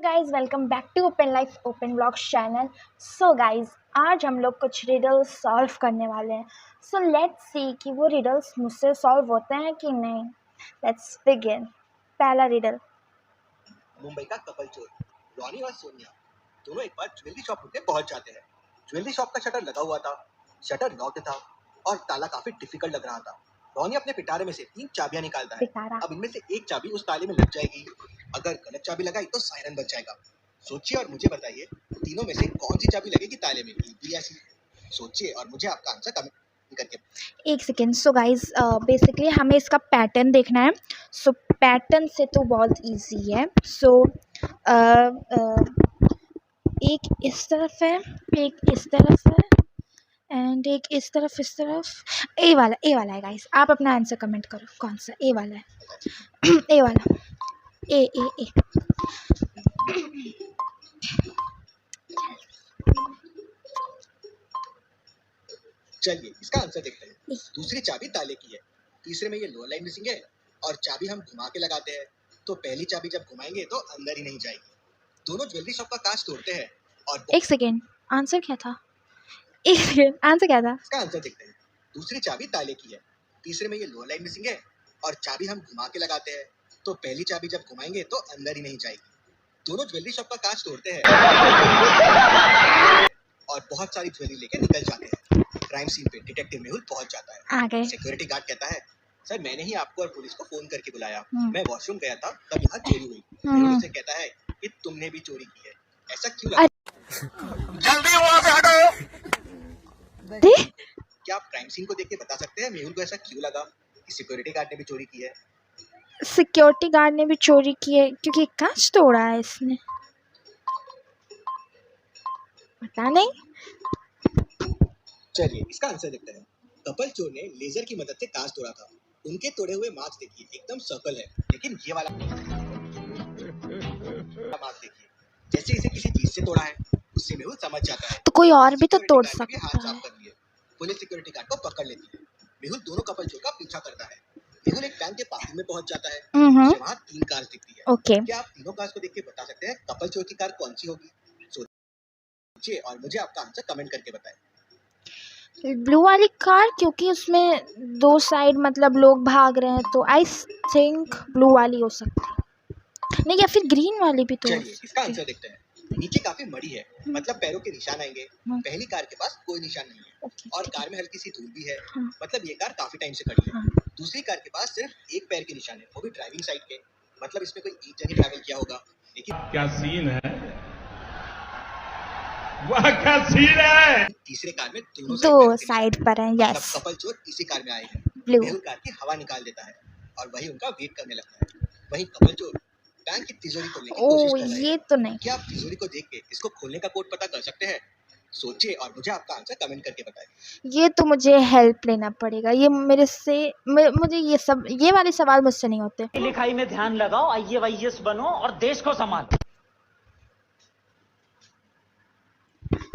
Guys welcome back to open life open vlogs channel. So guys आज हम लोग कुछ रिडल्स सॉल्व करने वाले हैं। सो लेट्स सी कि वो रिडल्स मुझसे सॉल्व होते हैं कि नहीं। Let's begin. पहला रिडल। मुंबई का कपल चोर रॉनी और सोनिया दोनों एक बार ज्वेलरी शॉप में पहुंच जाते हैं। ज्वेलरी शॉप का शटर लगा हुआ था, शटर लॉक्ड था और ताला काफी डिफिकल्ट लग रहा था। रॉनी अपने पिटारे में से 3 चाबियां निकालता है। अब इनमें से एक चाबी उस ताले में लग जाएगी। अगर गलत चाबी लगाई तो सायरन बज जाएगा। सोचिए और मुझे बताइए, तीनों में से कौन सी चाबी लगेगी ताले में? भी ऐसी सोचिए और मुझे आपका आंसर कमेंट करके। एक सेकेंड। सो गाइज बेसिकली हमें इसका पैटर्न देखना है। सो पैटर्न से तो बहुत इजी है। सो एक इस तरफ है, एक इस तरफ है एंड एक इस तरफ। ए वाला है गाइस। आप अपना आंसर कमेंट करो कौन सा ए वाला है। ए वाला। ए। चलिए इसका आंसर देखते हैं। दूसरी चाबी ताले की है, तीसरे में ये लोअर लाइन मिसिंग है और चाबी हम घुमा के लगाते हैं तो पहली चाबी जब घुमाएंगे तो अंदर ही नहीं जाएगी। दोनों ज्वेलरी शॉप का कांच तोड़ते हैं और एक सेकेंड, आंसर क्या था? एक सेकेंड, आंसर क्या था? इसका आंसर देखते हैं। दूसरी चाबी ताले की है, तीसरे में ये लोअर लाइन मिसिंग है और चाबी हम घुमा के लगाते हैं तो पहली चाबी जब घुमाएंगे तो अंदर ही नहीं जाएगी। दोनों ज्वेलरी शॉप का कांच तोड़ते हैं और बहुत सारी ज्वेलरी लेके निकल जाते हैं। क्राइम सीन पे डिटेक्टिव मेहुल पहुंच जाता है। सिक्योरिटी गार्ड कहता है, सर मैंने ही आपको और पुलिस को फोन करके बुलाया, मैं वॉशरूम गया था तब यहाँ चोरी हुई। मेहुल से कहता है कि तुमने भी चोरी की है, ऐसा क्यों लगा? जल्दी वहाँ से हटो। क्या आप क्राइम सीन को देख के बता सकते हैं मेहुल को ऐसा क्यों लगा कि सिक्योरिटी गार्ड ने भी चोरी की है? सिक्योरिटी गार्ड ने भी चोरी की है क्योंकि कांच तोड़ा है इसने। पता नहीं। चलिए इसका आंसर देखते हैं। कपल चोर ने लेजर की मदद से कांच तोड़ा था। उनके तोड़े हुए मार्क्स देखिए, एकदम सर्कल है, लेकिन ये वाला मार्क्स देखिए जैसे इसे किसी चीज से तोड़ा है। उससे मेहुल समझ जाता है तो कोई और भी तो तोड़ सकता हाथ साफ कर लिए। पुलिस सिक्योरिटी गार्ड को पकड़ लेती है। मेहुल दोनों कपल चोर का पीछा करता है। मेहुल एक बैंक के पार्किंग में पहुंच जाता है। उसे वहां 3 कार्स दिखती है। क्या आप तीनों कार्स को देख के बता सकते हैं कपल चोर की कार कौन सी होगी? सोचिए और मुझे आपका आंसर कमेंट करके बताएं। ब्लू वाली कार, क्योंकि उसमें 2 साइड मतलब लोग भाग रहे हैं, तो आई थिंक ब्लू वाली हो सकती है। नहीं, या फिर ग्रीन वाली भी तो। चलिए इसका आंसर देखते हैं। नीचे काफी मड़ी है, मतलब पैरों के निशान आएंगे। पहली कार के पास कोई निशान नहीं है और कार में हल्की सी धूल भी है, मतलब ये कार काफी टाइम से खड़ी है। दूसरी कार के पास सिर्फ एक पैर के निशान है, वो भी ड्राइविंग साइड के, मतलब इसमें कोई एक जन ही ट्रैवल किया होगा। लेकिन क्या सीन है, वाह क्या सीन है। तीसरे कार में दो साइड पर है। यस, कपल चोर इसी कार में आए हैं। ब्लू। मेहुल कार की हवा निकाल देता है और वही उनका वेट करने लगता है। वही कपल चोर बैंक की तिजोरी खोलने की कोशिश कर रहे हैं। ये तो नहीं। क्या आप तिजोरी को देख के इसको खोलने का कोड पता कर सकते हैं? सोचिए और मुझे आपका आंसर कमेंट करके बताएं। ये तो मुझे हेल्प लेना पड़ेगा। ये मेरे से मुझे ये वाले सवाल मुझसे नहीं होते। लिखाई में ध्यान लगाओ, IAS बनो और देश को संभालो।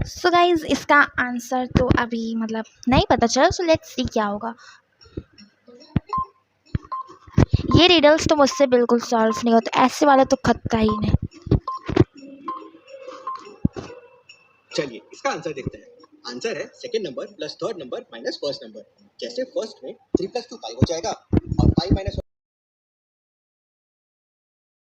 सो गाइज इसका आंसर तो अभी मतलब नहीं पता चला। सो लेट्स सी क्या होगा। ये रिडल्स तो मुझसे बिल्कुल सॉल्व नहीं होते, ऐसे वाला तो खत्ता ही नहीं। चलिए इसका आंसर देखते हैं। आंसर है second number plus third number minus first number. जैसे फर्स्ट में 3 + 2 5 हो जाएगा और 5 - 1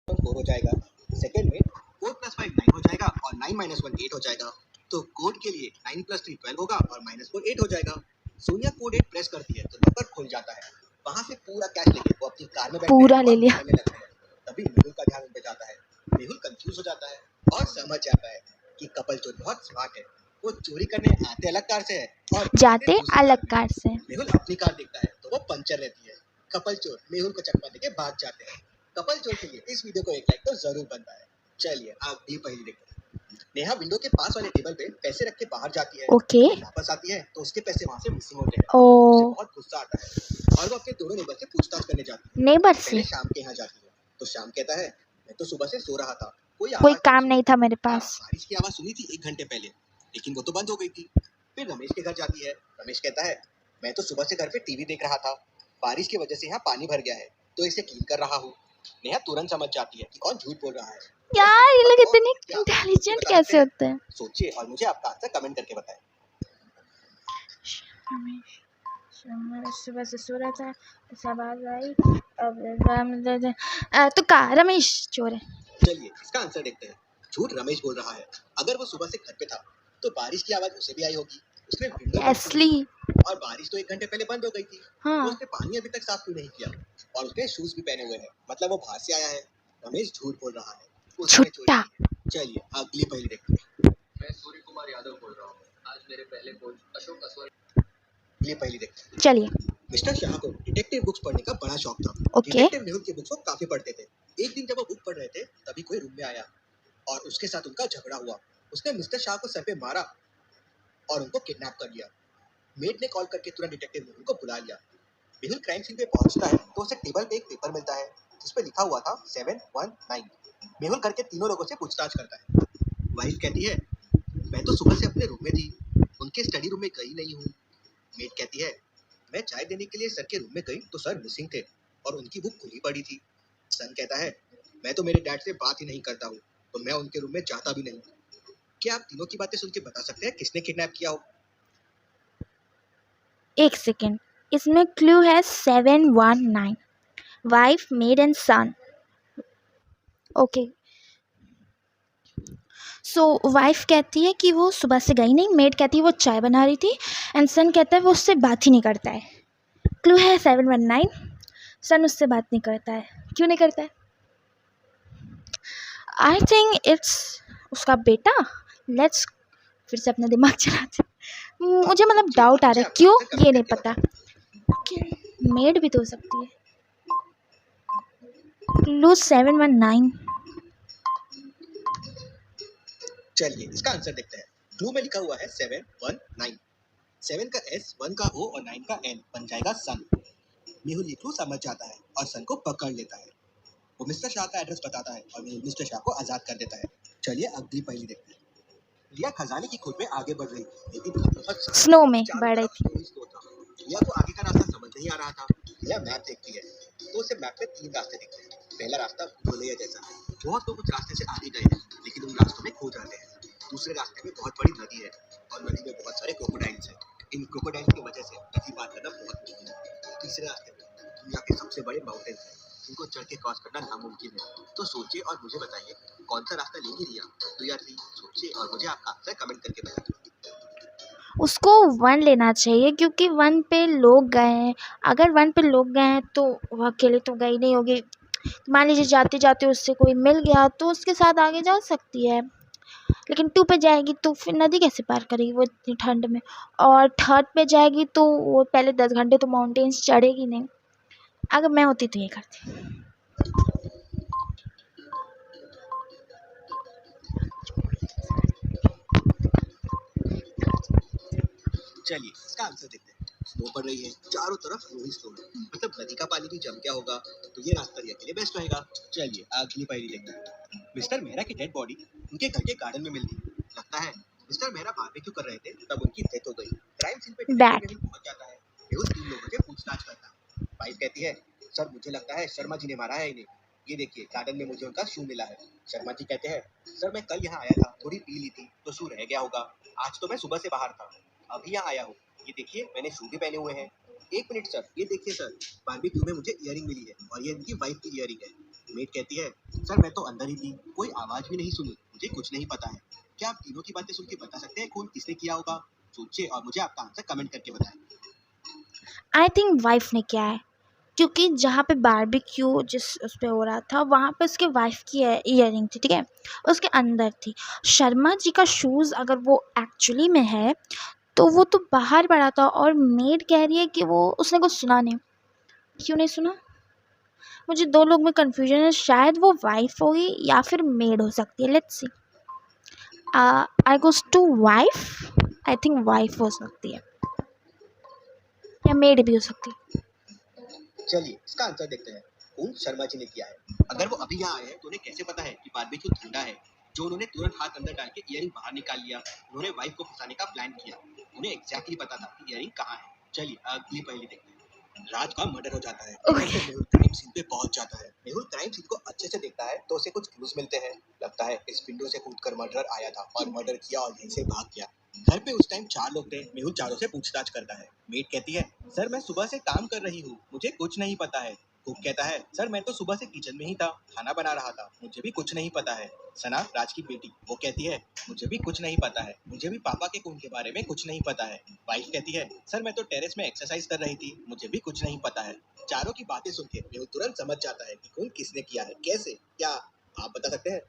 4 हो जाएगा। सेकंड में 4 + 5 9 हो जाएगा और 9 - 1 8 हो जाएगा। तो कोड के लिए 9 + 3 12 होगा और -4 8 हो जाएगा। सोनिया कोड 8 प्रेस करती है तो लॉकर खुल जाता है। वहां से पूरा कैश लेके वो अपनी कार में पूरा ले लिया। तभी मेहुल का ध्यान उन पे जाता है। मेहुल कंफ्यूज हो जाता है और समझ जाता है कि कपल चोर बहुत स्मार्ट है। वो चोरी करने आते अलग कार से है और जाते अलग कार से। मेहुल अपनी कार देखता है तो वो पंचर रहती है। कपल चोर मेहुल को चकमा देके भाग जाते हैं। कपल चोर के लिए इस वीडियो को एक लाइक तो जरूर बनता है। चलिए आप भी पहली देखते हैं। नेहा विंडो के पास वाले टेबल पे पैसे रख के बाहर जाती है। वापस आती है तो उसके पैसे वहाँ से मिसिंग होते हैं। उसे बहुत गुस्सा आता है और वो अपने दोनों नेबर से पूछताछ करने जाती है। पहले शाम के यहाँ जाती है तो शाम कहता है, मैं तो सुबह से सो रहा था, कोई काम नहीं था मेरे पास। बारिश की आवाज सुनी थी 1 घंटे पहले, लेकिन वो तो बंद हो गई थी। फिर रमेश के घर जाती है। रमेश कहता है, मैं तो सुबह से घर पे टीवी देख रहा था, बारिश की वजह से यहाँ पानी भर गया है तो इसे क्लीन कर रहा हूँ। नेहा तुरंत समझ जाती है कि कौन झूठ बोल रहा है। यार ये लोग इतने क्या आप मुझे इंटेलिजेंट बता सकते कैसे हैं? होते हैं? सोचिए और मुझे आपका आंसर कमेंट करके बताएं। रमेश सुबह से सो रहा था, आवाज आई, अब तो का रमेश चोर है। चलिए इसका आंसर देखते हैं। झूठ रमेश बोल रहा है। अगर वो सुबह से घर पे था तो बारिश की आवाज उसे भी आई होगी। उसने विंडो बंद की एसली और बारिश तो 1 घंटे पहले बंद हो गई थी। हाँ तो उसने पानी अभी तक साफ क्यों नहीं किया? और उसने शूज भी पहने हुए हैं, मतलब वो बाहर से आया है। रमेश झूठ बोल रहा है, उसने चोरी छुट्टा। की है। चलिए अगली पहेली देखते हैं। मैं सूर्य कुमार यादव बोल रहा हूँ। आज मेरे पहले कोच अशोक असवाल। अगली पहेली देखते हैं। चलिए मिस्टर शाह को डिटेक्टिव बुक्स पढ़ने का बड़ा शौक था। ओके डिटेक्टिव मेहुल की बुक्स वो काफी पढ़ते थे। एक दिन जब वो बुक पढ़ रहे थे तभी कोई रूम में आया और उसके साथ उनका झगड़ा हुआ। उसने मिस्टर शाह को सर पे मारा और उनको किडनैप कर लिया। मेड ने कॉल करके तुरंत डिटेक्टिव मेहुल को बुला लिया। मेहुल क्राइम सीन पे पहुंचता है तो उसे टेबल पे एक पेपर मिलता है जिस पे लिखा हुआ था 719। मेहुल घर के तीनों लोगों से पूछताछ करता है। वाइफ कहती है मैं तो सुबह से अपने रूम में थी, उनके स्टडी रूम में गई नहीं हूँ। मेड कहती है मैं चाय देने के लिए सर के रूम में गई तो सर मिसिंग थे और उनकी बुक खुली पड़ी थी। सन कहता है मैं तो मेरे डैड से बात ही नहीं करता हूँ तो मैं उनके रूम में जाता भी नहीं। क्या आप तीनों की बातें सुन के बता सकते हैं किसने किडनैप किया हो? एक सेकेंड, इसमें क्लू है 719, wife maid and son. Okay, so wife कहती है कि वो सुबह से गई नहीं, मेड कहती है वो चाय बना रही थी, एंड सन कहता है वो उससे बात ही नहीं करता है। क्लू है 719, सन उससे बात नहीं करता है। क्यों नहीं करता है? आई थिंक इट्स उसका बेटा। लेट्स फिर से अपना दिमाग चलाते हैं। मुझे मतलब जी, डाउट आ मुझे रहा है, आपका क्यों आंसर कमेंट ये नहीं करके पता। बताएं। मेड भी तो हो सकती है। क्लू 719। चलिए इसका आंसर देखते हैं। क्लू में लिखा हुआ है 719। 7 का S, 1 का O और 9 का N बन जाएगा सन। मेहुल ये क्लू समझ जाता है और सन को पकड़ लेता है। वो मिस्टर शाह का एड्रेस बताता है और मेहुल मिस्टर शाह को आजाद कर देता है। चलिए अगली पहेली देखते हैं। रिया खजाने की खोज में आगे बढ़ रही थी लेकिन बहुत सारा स्नो में चारों बढ़ रही तरफ थी। स्नो ही स्नो था। रिया को आगे का रास्ता समझ नहीं आ रहा था। रिया मैप देखती है तो उसे मैप में 3 रास्ते दिखते हैं। पहला रास्ता भूलैया जैसा है, बहुत लोग उस रास्ते से आगे गए हैं लेकिन उन रास्तों में खो जाते हैं। दूसरे रास्ते में बहुत बड़ी नदी है और नदी में बहुत सारे क्रोकोडाइल्स हैं। इन क्रोकोडाइल्स की वजह से नदी पार करना बहुत मुश्किल है। तीसरे रास्ते में दुनिया के सबसे बड़े माउंटेन्स हैं जिनको चढ़ के क्रॉस करना नामुमकिन है। तो सोचिए और मुझे बताइए कौन सा रास्ता लेगी रिया? 2 या 3 सोचिए और मुझे आपका आंसर कमेंट करके बताइए। उसको 1 लेना चाहिए क्योंकि 1 पे लोग गए हैं। अगर 1 पे लोग गए हैं तो वो अकेले तो गई नहीं होगी। मान लीजिए जाते जाते उससे कोई मिल गया तो उसके साथ आगे जा सकती है, लेकिन 2 पे जाएगी तो फिर नदी कैसे पार करेगी वो इतनी ठंड में। और 3rd पे जाएगी तो वो पहले 10 घंटे तो माउंटेन्स चढ़ेगी नहीं। अगर मैं होती तो ये करती। चलिए इसका आंसर देखते हैं। स्नो पड़ रही है, चारों तरफ स्नो ही स्नो है, मतलब नदी का पानी भी जम गया होगा तो ये रास्ता रिया के लिए बेस्ट रहेगा। चलिए अगली पहेली देखते हैं। मिस्टर मेहरा की डेड बॉडी उनके घर के गार्डन में मिल गई। लगता है मिस्टर मेहरा बारबेक्यू कर रहे थे तब उनकी डेथ हो गई। क्राइम सीन पे डिटेक्टिव बैट मेहुल पहुंच जाता है। मेहुल 3 लोगों से पूछताछ करता है। वाइफ कहती है सर मुझे लगता है शर्मा जी ने मारा है इन्हें। ये देखिए गार्डन में मुझे उनका शू मिला है। शर्मा जी कहते हैं सर मैं कल यहाँ आया था, थोड़ी पी ली थी तो शू रह गया होगा। आज तो मैं सुबह से बाहर था, अभी यहाँ आया हूँ। ये देखिए मैंने शू भी पहने हुए हैं। 1 मिनट सर, ये देखिए सर, बारबेक्यू में मुझे इयरिंग मिली है और ये इनकी वाइफ की इयरिंग है। मेड कहती है सर मैं तो अंदर ही थी, कोई आवाज भी नहीं सुनी, मुझे कुछ नहीं पता है। क्या आप तीनों की बातें सुन के बता सकते हैं खून किसने किया होगा? सोचिए और मुझे आपका आंसर कमेंट करके बताएं। आई थिंक वाइफ ने किया है, क्योंकि जहाँ पे बारबेक्यू जिस उस पे हो रहा था वहाँ पे उसके वाइफ की इयरिंग थी, ठीक है, उसके अंदर थी। शर्मा जी का शूज़ अगर वो एक्चुअली में है तो वो तो बाहर पड़ा था, और मेड कह रही है कि वो उसने कुछ सुना नहीं। क्यों नहीं सुना? मुझे 2 लोग में कन्फ्यूजन है, शायद वो वाइफ होगी या फिर मेड हो सकती है। Let's see, I goes to wife. I think wife हो सकती है या मेड भी हो सकती है। चलिए इसका आंसर देखते हैं। खून शर्मा जी ने किया है। अगर वो अभी यहाँ आए हैं तो उन्हें कैसे पता है कि बारबेक्यू ठंडा है? जो उन्होंने तुरंत हाथ अंदर डाल के इयरिंग बाहर निकाल लिया। उन्होंने वाइफ को फंसाने का प्लान किया। उन्हें एग्जैक्टली पता था कि इयरिंग कहाँ है। चलिए अगली पहेली देखते हैं। राज का मर्डर हो जाता है। तो मेहुल क्राइम सीन पे पहुंच जाता है। मेहुल क्राइम सीन को अच्छे से देखता है तो उसे कुछ क्लूज मिलते हैं। लगता है इस विंडो से कूदकर मर्डरर आया था और मर्डर किया और यहीं से भाग गया। घर पे उस टाइम 4 लोग थे। मेहुल चारों से पूछताछ करता है। मेड कहती है, सर मैं सुबह से काम कर रही हूँ, मुझे कुछ नहीं पता है। कुक कहता है, सर मैं तो सुबह से किचन में ही था, खाना बना रहा था, मुझे भी कुछ नहीं पता है। सना, राज की बेटी, वो कहती है, मुझे भी कुछ नहीं पता है, मुझे भी पापा के खून के बारे में कुछ नहीं पता है। वाइफ कहती है, सर मैं तो टेरेस में एक्सरसाइज कर रही थी, मुझे भी कुछ नहीं पता है। चारों की बातें सुन के मेहुल तुरंत समझ जाता है कि खून किसने किया है, कैसे, क्या आप बता सकते हैं?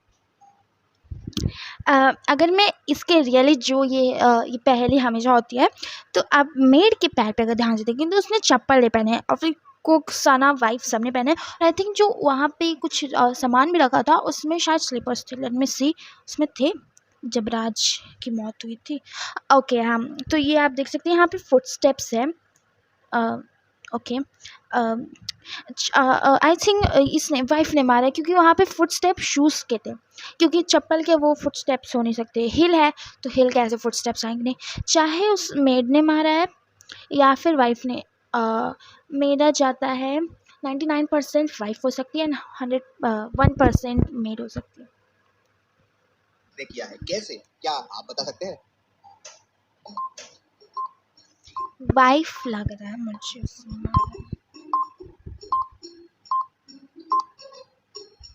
अगर मैं इसके रियली जो ये पहेली हमेशा होती है, तो आप मेड के पैर पे अगर ध्यान से देखें तो उसने चप्पल नहीं पहने हैं और फिर कुक, सना, वाइफ सबने पहने हैं। और आई थिंक जो वहाँ पे कुछ सामान भी रखा था उसमें शायद स्लीपर्स थे, लेट मी सी, उसमें थे जब राज की मौत हुई थी। ओके, हाँ, तो ये आप देख सकते हैं यहाँ पे फुटस्टेप्स है। ओके, आई थिंक इसने वाइफ ने मारा है क्योंकि वहाँ पे फुटस्टेप शूज़ के थे, क्योंकि चप्पल के वो फुटस्टेप्स हो नहीं सकते। हिल है तो हिल कैसे फुटस्टेप्स आएंगे नहीं। चाहे उस मेड ने मारा है या फिर वाइफ ने, मेरा जाता है 99% वाइफ हो सकती है एंड 1% मेड हो सकती है। ने किया है, कैसे, क्या आप बता सकते हैं? वाइफ लग रहा है मुझे उसने मारा है।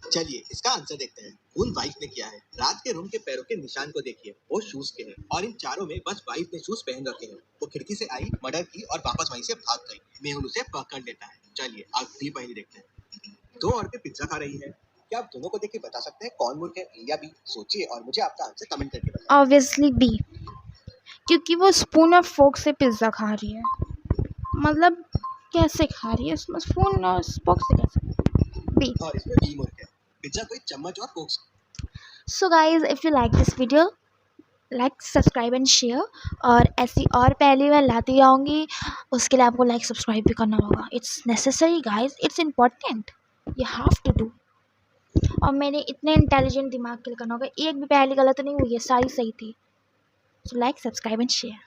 चलिए इसका आंसर देखते हैं। खून वाइफ ने किया है। राज के रूम के पैरों के निशान को देखिए, वो शूज के हैं और इन चारों में बस वाइफ ने शूज पहन रखे हैं। वो खिड़की से आई, मर्डर की और वापस वहीं से भाग गई। मेहुल उसे पकड़ लेता है। चलिए अगली पहेली देखते हैं। 2 औरतें पिज्जा खा रही है। क्या आप दोनों को देख के बता सकते हैं कौन मूर्ख है, ए या बी? सोचिए और मुझे आपका आंसर कमेंट करके बताइए। ऑब्वियसली बी, क्योंकि वो स्पून और फोर्क से पिज़्ज़ा खा रही है। मतलब कैसे खा रही है, उसमें स्पून और फोर्क से कैसे? बी। और इसमें बी मूर्ख है। पिज्जा कोई चम्मच और फोर्क से। So guys, if you like this video, like, subscribe and share, और ऐसी और पहली मैं लाती आऊँगी। उसके लिए आपको लाइक सब्सक्राइब भी करना होगा। It's necessary guys, it's important, you have to do. और मेरे इतने इंटेलिजेंट दिमाग के लिए करना होगा। एक भी पहली गलत नहीं हुई है, सारी सही थी। So like, subscribe and share.